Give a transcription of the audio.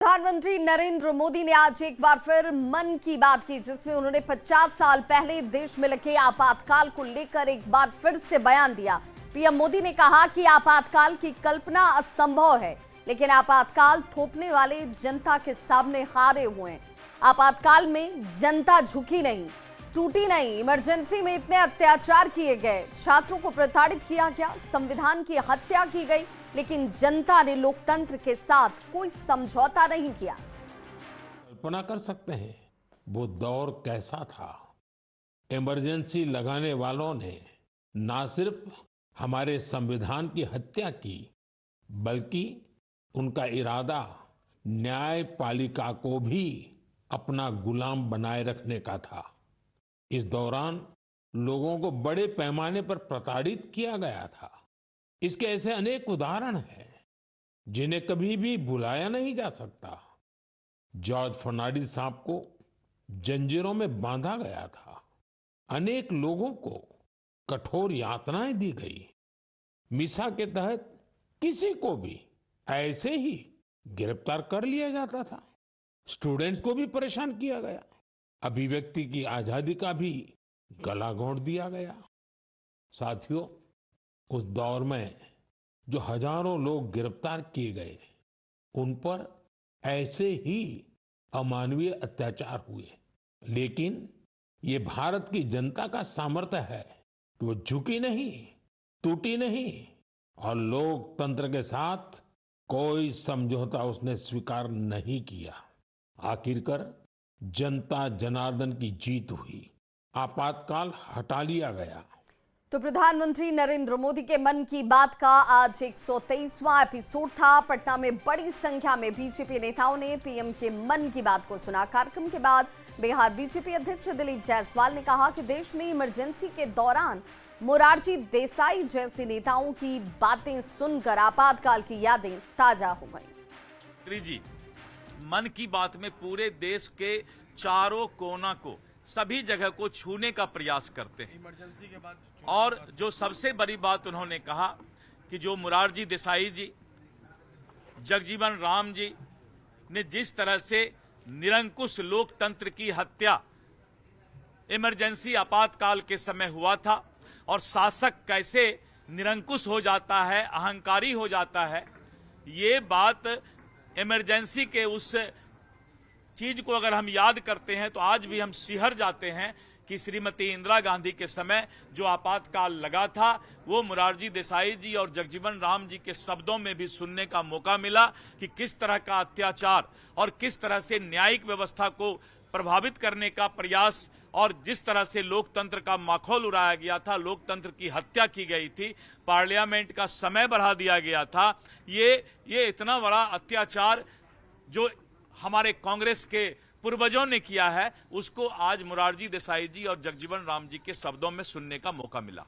प्रधानमंत्री नरेंद्र मोदी ने आज एक बार फिर मन की बात की, जिसमें उन्होंने 50 साल पहले देश में लगे आपातकाल को लेकर एक बार फिर से बयान दिया। पीएम मोदी ने कहा कि आपातकाल की कल्पना असंभव है, लेकिन आपातकाल थोपने वाले जनता के सामने हारे हुए हैं। आपातकाल में जनता झुकी नहीं, टूटी नहीं। इमरजेंसी में इतने अत्याचार किए गए, छात्रों को प्रताड़ित किया गया, संविधान की हत्या की गई, लेकिन जनता ने लोकतंत्र के साथ कोई समझौता नहीं किया। कल्पना कर सकते हैं वो दौर कैसा था। इमरजेंसी लगाने वालों ने ना सिर्फ हमारे संविधान की हत्या की, बल्कि उनका इरादा न्यायपालिका को भी अपना गुलाम बनाए रखने का था। इस दौरान लोगों को बड़े पैमाने पर प्रताड़ित किया गया था। इसके ऐसे अनेक उदाहरण हैं जिन्हें कभी भी भुलाया नहीं जा सकता। जॉर्ज फर्नांडिस साहब को जंजीरों में बांधा गया था। अनेक लोगों को कठोर यातनाएं दी गई। मिसा के तहत किसी को भी ऐसे ही गिरफ्तार कर लिया जाता था। स्टूडेंट्स को भी परेशान किया गया। अभिव्यक्ति की आजादी का भी गला घोंट दिया गया। साथियों, उस दौर में जो हजारों लोग गिरफ्तार किए गए, उन पर ऐसे ही अमानवीय अत्याचार हुए, लेकिन ये भारत की जनता का सामर्थ्य है कि वो झुकी नहीं, टूटी नहीं और लोकतंत्र के साथ कोई समझौता उसने स्वीकार नहीं किया। आखिरकार जनता जनार्दन की जीत हुई, आपातकाल हटा लिया गया। तो प्रधानमंत्री नरेंद्र मोदी के मन की बात का आज 123वां एपिसोड था। पटना में बड़ी संख्या में बीजेपी नेताओं ने पीएम के मन की बात को सुना। कार्यक्रम के बाद बिहार बीजेपी अध्यक्ष दिलीप जायसवाल ने कहा कि देश में इमरजेंसी के दौरान मोरारजी देसाई जैसे नेताओं की बातें सुनकर आपातकाल की यादें ताजा हो गई। जी, मन की बात में पूरे देश के चारों कोना को, सभी जगह को छूने का प्रयास करते हैं। इमरजेंसी के बाद और जो सबसे बड़ी बात उन्होंने कहा कि जो मोरारजी देसाई जी, जगजीवन राम जी ने जिस तरह से निरंकुश लोकतंत्र की हत्या इमरजेंसी आपातकाल के समय हुआ था और शासक कैसे निरंकुश हो जाता है, अहंकारी हो जाता है, ये बात इमरजेंसी के उस चीज को अगर हम याद करते हैं तो आज भी हम सिहर जाते हैं कि श्रीमती इंदिरा गांधी के समय जो आपातकाल लगा था वो मोरारजी देसाई जी और जगजीवन राम जी के शब्दों में भी सुनने का मौका मिला कि किस तरह का अत्याचार और किस तरह से न्यायिक व्यवस्था को प्रभावित करने का प्रयास और जिस तरह से लोकतंत्र का माखौल उड़ाया गया था, लोकतंत्र की हत्या की गई थी, पार्लियामेंट का समय बढ़ा दिया गया था। ये इतना बड़ा अत्याचार जो हमारे कांग्रेस के पूर्वजों ने किया है, उसको आज मोरारजी देसाई जी और जगजीवन राम जी के शब्दों में सुनने का मौका मिला।